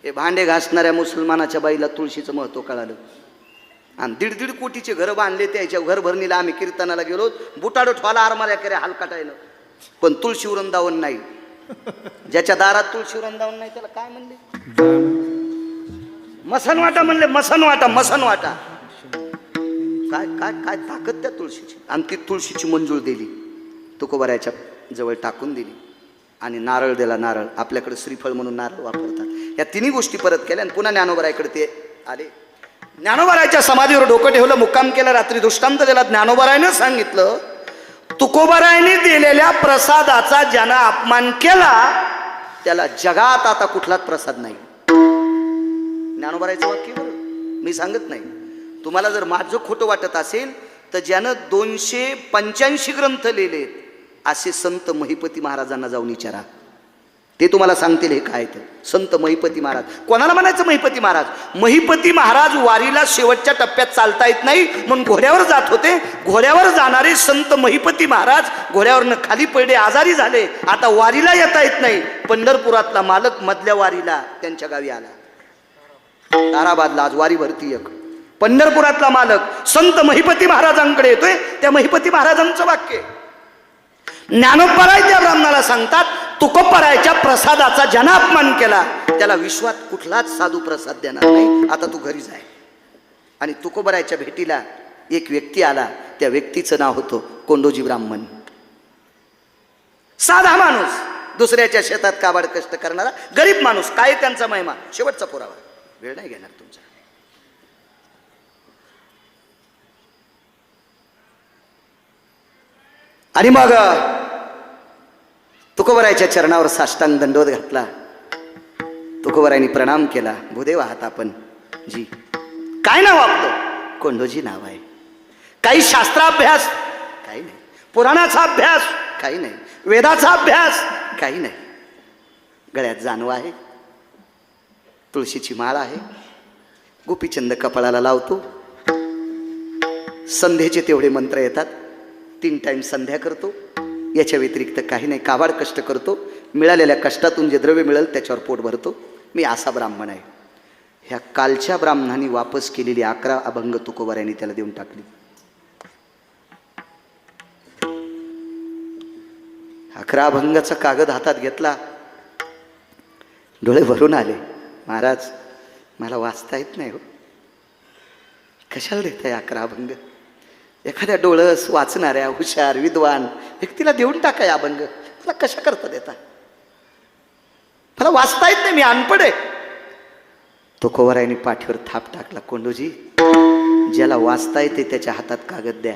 हे भांडे घासणाऱ्या मुसलमानाच्या बाईला तुळशीचं महत्व कळालं. आणि 1.5 कोटीचे घर बांधले. त्याच्या घर भरणीला आम्ही कीर्तनाला गेलो, बुटाडो ठोला आरमाऱ्या करे हलकाटायला, पण तुळशी वृंदावन नाही. ज्याच्या दारात तुळशी वृंदावन नाही त्याला काय म्हणले? मसनवाटा म्हणले. मसनवाटा, मसनवाटा. काय काय काय ताकद त्या तुळशीची. आणि ती तुळशीची मंजूळ दिली, तुकोबारायाच्या जवळ टाकून दिली आणि नारळ दिला. नारळ आपल्याकडे श्रीफळ म्हणून नारळ वापरतात. या तिन्ही गोष्टी परत केल्या आणि पुन्हा ज्ञानोबारायाकडे ते आले. ज्ञानोबारायाच्या समाधीवर डोकं ठेवलं, मुक्काम केला, रात्री दृष्टांत दिला. ज्ञानोबारायानं सांगितलं, तुकोबारायाने दिलेल्या प्रसादाचा ज्यानं अपमान केला त्याला जगात आता कुठलाच प्रसाद नाही. ज्ञानोबारायाचं वाक्य बरं. मी सांगत नाही. तुम्हाला जर माझं खोटं वाटत असेल तर ज्यानं 285 ग्रंथ लिहिलेत असे संत महिपती महाराजांना जाऊन विचारा, ते तुम्हाला सांगतील हे काय. तर संत महिपती महाराज, कोणाला म्हणायचं महिपती महाराज? महिपती महाराज वारीला शेवटच्या टप्प्यात चालता येत नाही म्हणून घोड्यावर जात होते. घोड्यावर जाणारे संत महिपती महाराज घोड्यावरनं खाली पडले, आजारी झाले. आता वारीला येता येत नाही. पंढरपुरातला मालक मधल्या वारीला त्यांच्या गावी आला. ताराबादला आज वारी भरती एक. पंढरपुरातला मालक संत महिपती महाराजांकडे येतोय. त्या महिपती महाराजांचं वाक्य, ज्ञानोपराय त्या ब्राह्मणाला सांगतात, तुकोपरायच्या प्रसादाचा ज्यानं अपमान केला त्याला विश्वात कुठलाच साधू प्रसाद देणार नाही. आता तू घरी जाय. आणि तुकोबरायच्या भेटीला एक व्यक्ती आला. त्या व्यक्तीचं नाव होतं कोंडोजी ब्राह्मण. साधा माणूस, दुसऱ्याच्या शेतात काबाड कष्ट करणारा गरीब माणूस. काय त्यांचा महिमा? शेवटचा पुरावा, वेळ नाही घेणार तुमचा. आणि मग तुकोबरायच्या चरणावर साष्टांग दंडवत घातला. तुकोबरायांनी प्रणाम केला. भूदेव आहात आपण? जी. काय नाव आपलं? कोंडोजी नाव आहे. काही शास्त्राभ्यास? काही नाही. पुराणाचा अभ्यास? काही नाही. वेदाचा अभ्यास? काही नाही. गळ्यात जानवा आहे, तुळशीची माळ आहे, गोपीचंद कपाळाला लावतो, संध्येचे तेवढे मंत्र येतात, 3 टाइम संध्या करतो. याच्या व्यतिरिक्त काही नाही. काबाड कष्ट करतो. मिळालेल्या कष्टातून जे द्रव्य मिळेल त्याच्यावर पोट भरतो. मी असा ब्राह्मण आहे. ह्या कालच्या ब्राह्मणांनी वापस केलेली 11 अभंग तुकोबरायांनी त्याला देऊन टाकली. 11 अभंगाचा कागद हातात घेतला. डोळे भरून आले. महाराज, मला वाचता येत नाही हो. कशाला देताय 11 अभंग? एखाद्या डोळस वाचणाऱ्या हुशार विद्वान व्यक्तीला देऊन टाकाय अभंग. मला कशा करता देता? मला वाचता येत नाही, मी अनपढ आहे. तुकोबरायांनी पाठीवर थाप टाकला. कोंडोजी, ज्याला वाचता येते त्याच्या हातात कागद द्या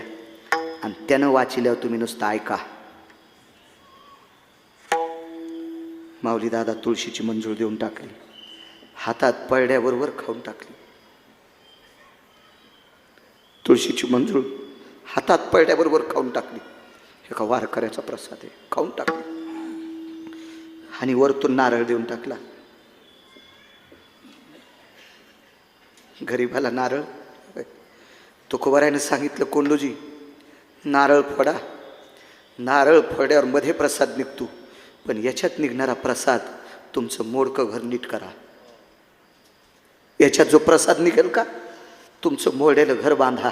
आणि त्यानं वाचिल्यावर तुम्ही नुसतं ऐका. माऊली दादा तुळशीची मंजूळ देऊन टाकली. हातात पडल्याबरोबर खाऊन टाकली. तुळशीची मंजूळ हातात पडल्याबरोबर खाऊन टाकली. हे का वारकऱ्याचा प्रसाद आहे, खाऊन टाकली. आणि वरतून नारळ देऊन टाकला. गरीबाला नारळ. तुकोबरायाने सांगितलं, कोंडोजी नारळ फोडा. नारळ फोड्यावर मध्ये प्रसाद निघतो, पण याच्यात निघणारा प्रसाद तुमचं मोडकं घर नीट करा. याच्यात जो प्रसाद निघेल का, तुमचं मोडेलं घर बांधा.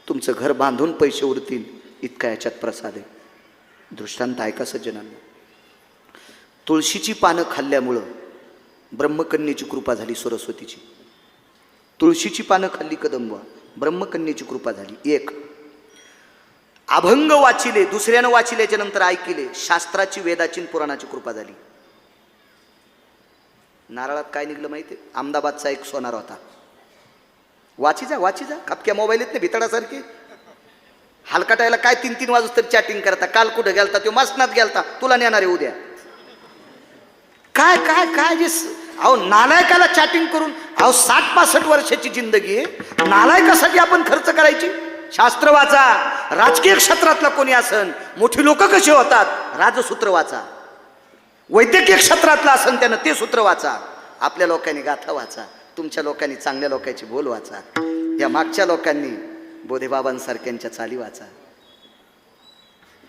तुमचं घर बांधून पैसे उरतील इतका याच्यात प्रसाद आहे. दृष्टांत ऐका सज्जनांना. तुळशीची पानं खाल्ल्यामुळं ब्रह्मकन्येची कृपा झाली सरस्वतीची. तुळशीची पानं खाल्ली कदंबा, ब्रह्मकन्येची कृपा झाली. 1 अभंग वाचिले, दुसऱ्यानं वाचिल्याच्या नंतर ऐकिले, शास्त्राची वेदाची पुराणाची कृपा झाली. नारळात काय निघलं माहिती? अहमदाबादचा एक सोनार होता. वाची जा खपक्या मोबाईल येत नाही भितडासारखे. हलकाटायला काय 3-3 वाजता तरी चॅटिंग करता. काल कुठं गेलता? तो मसनात गेलता, तुला नेणार आहे उद्या. काय काय काय जे अहो नालायकाला चॅटिंग करून, अहो 60-65 वर्षाची जिंदगी आहे, नालायकासाठी आपण खर्च करायची. शास्त्र वाचा. राजकीय क्षेत्रातला कोणी असन, मोठी लोक कसे होतात, राजसूत्र वाचा. वैद्यकीय क्षेत्रातला असन त्यानं ते सूत्र वाचा. आपल्या लोकांनी गाथा वाचा. तुमच्या लोकांनी चांगल्या लोकांची बोल वाचा. या मागच्या लोकांनी बोधेबाबांसारख्यांच्या चाली वाचा.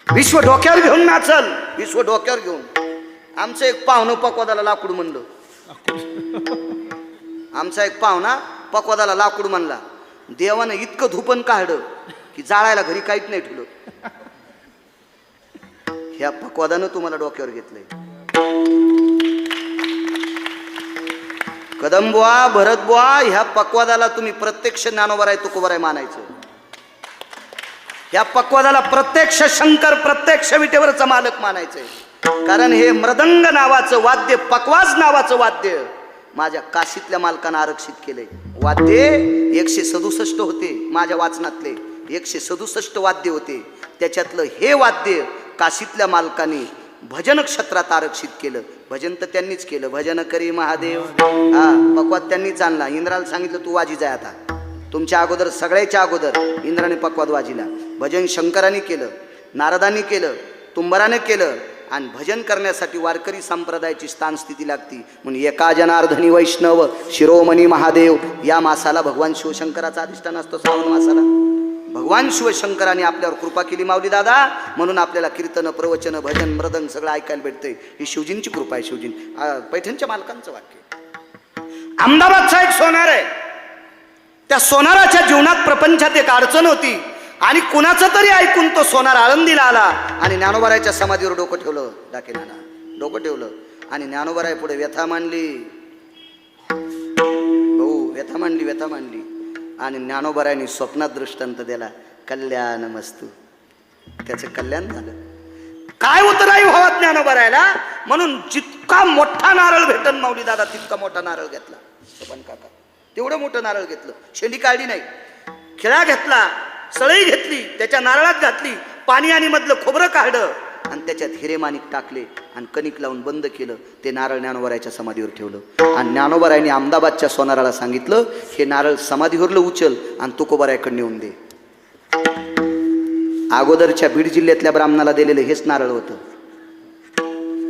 विश्व डोक्यावर घेऊन नाचल, विश्व डोक्यावर घेऊन. आमचं एक पाहुणं पकवादाला लाकूड म्हणलं. आमचा एक पाहुणा पकवादाला लाकूड म्हणला. देवानं इतकं धुपन काढलं की जाळायला घरी काहीच नाही ठेवलं. ह्या पकवादानं तुम्हाला डोक्यावर घेतलंय. कदमबुवा, भरतबुवा, ह्या पकवादाला तुम्ही प्रत्यक्ष ज्ञानोबराय तुकोबराय मानायचं. ह्या पकवादाला प्रत्यक्ष शंकर, प्रत्यक्ष विटेवरचा मालक मानायचंय. कारण हे मृदंग नावाचं वाद्य, पकवाज नावाचं वाद्य माझ्या काशीतल्या मालकानं आरक्षित केलंय. वाद्य 167 होते माझ्या वाचनातले. 167 वाद्य होते. त्याच्यातलं हे वाद्य काशीतल्या मालकाने भजन क्षेत्रात आरक्षित केलं. भजन तर त्यांनीच केलं. भजन करी महादेव. हा, पक्वाद त्यांनीच आणला. इंद्राला सांगितलं तू वाजी जाय आता. तुमच्या अगोदर, सगळ्याच्या अगोदर इंद्राने पक्वाद वाजीला. भजन शंकराने केलं, नारदांनी केलं, तुंबराने केलं. आणि भजन करण्यासाठी वारकरी संप्रदायाची स्थान स्थिती लागती. म्हणून एका जनार्दनी वैष्णव शिरोमणी महादेव या मासाला भगवान शिवशंकराचा अधिष्ठान असतो. श्रावण मासाला भगवान शिवशंकराने आपल्यावर कृपा केली माऊली दादा. म्हणून आपल्याला कीर्तन, प्रवचन, भजन, मृदंग सगळं ऐकायला भेटतंय. ही शिवजींची कृपा आहे. शिवजीं पैठणच्या मालकांचं वाक्य. अहमदाबादचा एक सोनार आहे. त्या सोनाराच्या जीवनात प्रपंचात एक अडचण होती आणि कुणाचं तरी ऐकून तो सोनार आळंदीला आला आणि ज्ञानोबारायच्या समाधीवर डोकं ठेवलं. डाके नाना डोकं ठेवलं आणि ज्ञानोबाराय पुढे व्यथा मांडली. भाऊ व्यथा मांडली, व्यथा मांडली. आणि ज्ञानोबारायांनी स्वप्नात दृष्टांत दिला, कल्याण मस्तू. त्याचं कल्याण झालं. काय उतराई व्हावं ज्ञानोबारायला. म्हणून जितका मोठा नारळ भेटन माऊली दादा तितका मोठा नारळ घेतला. सोपन काका तेवढं मोठं नारळ घेतलं. शेंडी काढली नाही, खिळा घेतला, सळई घेतली, त्याच्या नारळात घातली, पाणी आणि मधलं खोबरं काढलं आणि त्याच्यात हिरे माणिक टाकले आणि कणिक लावून बंद केलं. ते नारळ ज्ञानोबारायच्या समाधीवर ठेवलं. आणि ज्ञानोबारायने अहमदाबादच्या सोनाराला सांगितलं, हे नारळ समाधीवरलं उचल आणि तुकोबारायकडे नेऊन दे. अगोदरच्या बीड जिल्ह्यातल्या ब्राह्मणाला दिलेलं हेच नारळ होतं.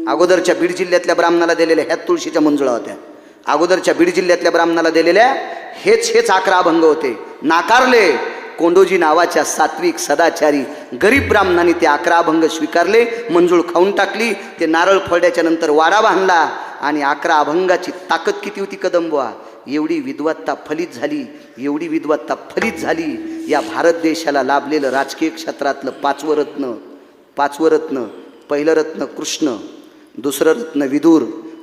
अगोदरच्या बीड जिल्ह्यातल्या ब्राह्मणाला दिलेल्या ह्यात तुळशीच्या मंजुळा होत्या. अगोदरच्या बीड जिल्ह्यातल्या ब्राह्मणाला दिलेल्या हेच 11 अभंग होते. नाकारले. कोंडोजी नावाच्या सात्विक सदाचारी गरीब ब्राह्मणांनी ते 11 अभंग स्वीकारले, मंजूळ खाऊन टाकली. ते नारळ फोडल्याच्या नंतर वाडा बांधला आणि 11 अभंगाची ताकद किती होती कदंबवा. एवढी विद्वत्ता फलित झाली, एवढी विद्वत्ता फलित झाली. या भारत देशाला लाभलेलं राजकीय क्षेत्रातलं 5वं रत्न, पहिलं रत्न कृष्ण, दुसरं रत्न विदूर,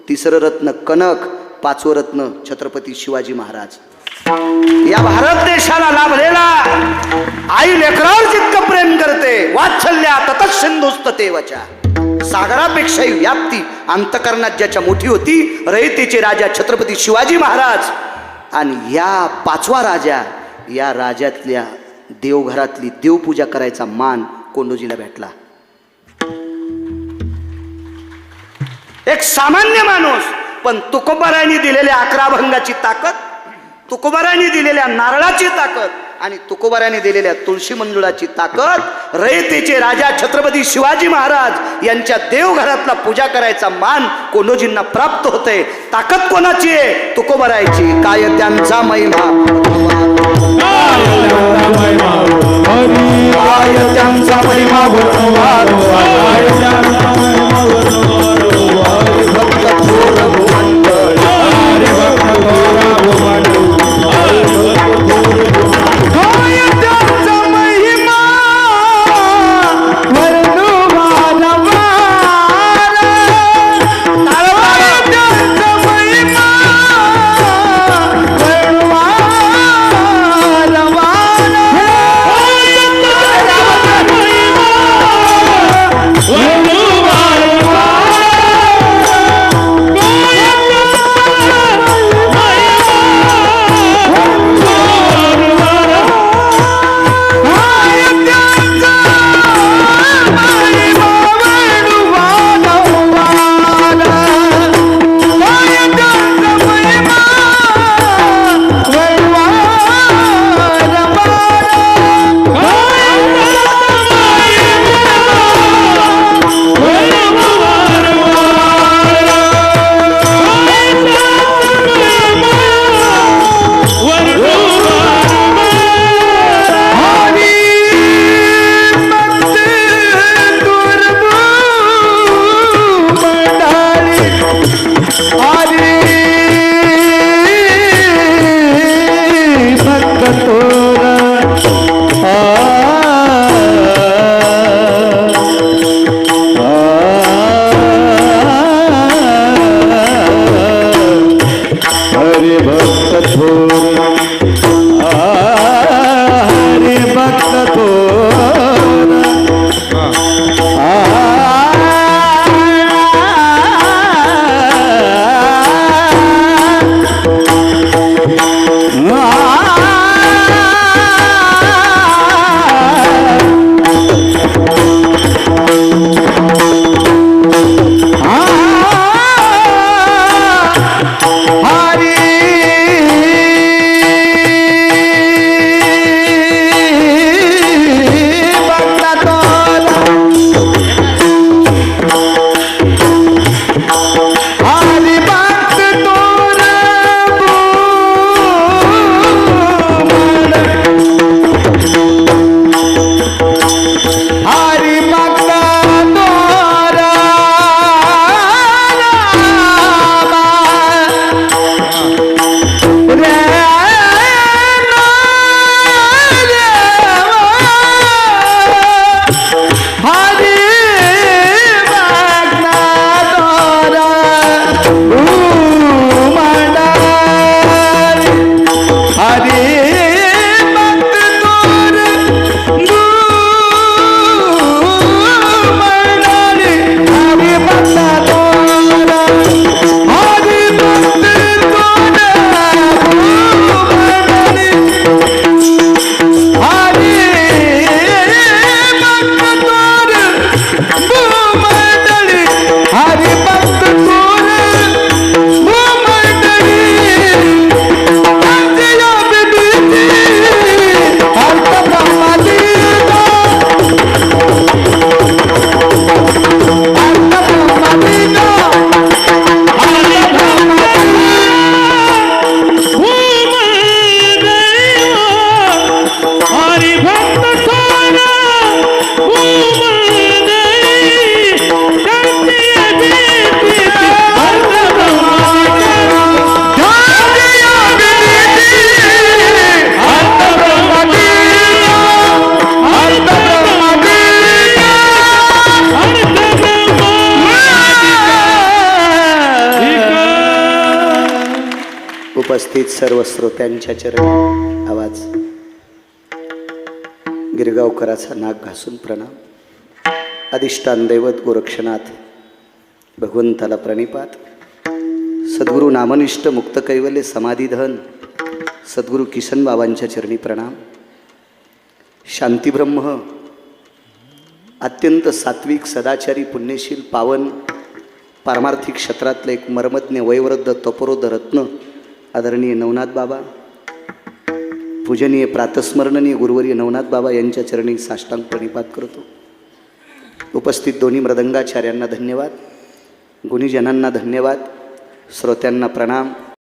तिसरं रत्न कनक, 5वं रत्न छत्रपती शिवाजी महाराज. या भारत देशाला लाभलेला आई लेकरावर जितकं प्रेम करते, वात्सल्या ततच सिंधुस्तते वचा. सागरापेक्षाही व्याप्ती अंतकरणात ज्याच्या मोठी होती, रयतेचे राजा छत्रपती शिवाजी महाराज. आणि या 5वा राजा, या राजातल्या देवघरातली देवपूजा करायचा मान कोंडोजीला भेटला. एक सामान्य माणूस, पण तुकोबारायांनी दिलेल्या 11 अभंगाची ताकद, तुकोबारायांनी दिलेल्या नारळाची ताकद आणि तुकोबारायांनी दिलेल्या तुळशी मंजुळाची ताकद, रयतेचे राजा छत्रपती शिवाजी महाराज यांच्या देवघरातला पूजा करायचा मान कोंडोजींना प्राप्त होते. ताकद कोणाची आहे? तुकोबारायाची. काय त्यांचा महिमा, काय त्यांचा महिमा, Oh उपस्थित सर्व श्रोत्यांच्या चरणी आवाज गिरगावकराचा नाक घासून प्रणाम. अधिष्ठान दैवत गोरक्षनाथ भगवंताला प्रणिपात. सद्गुरू नामनिष्ठ मुक्त कैवल्य समाधीधन सद्गुरू किसन बाबांच्या चरणी प्रणाम. शांतीब्रह्म अत्यंत सात्विक सदाचारी पुण्यशील पावन पारमार्थिक क्षेत्रातलं एक मर्मज्ञ वयवृद्ध तपोरोध रत्न आदरणीय नवनाथ बाबा, पूजनीय प्रातस्मरणीय गुरुवर्य नवनाथ बाबा यांच्या चरणी साष्टांग प्रणिपात करतो. उपस्थित दोन्ही मृदंगाचार्यांना धन्यवाद, गुणीजनांना धन्यवाद, श्रोत्यांना प्रणाम.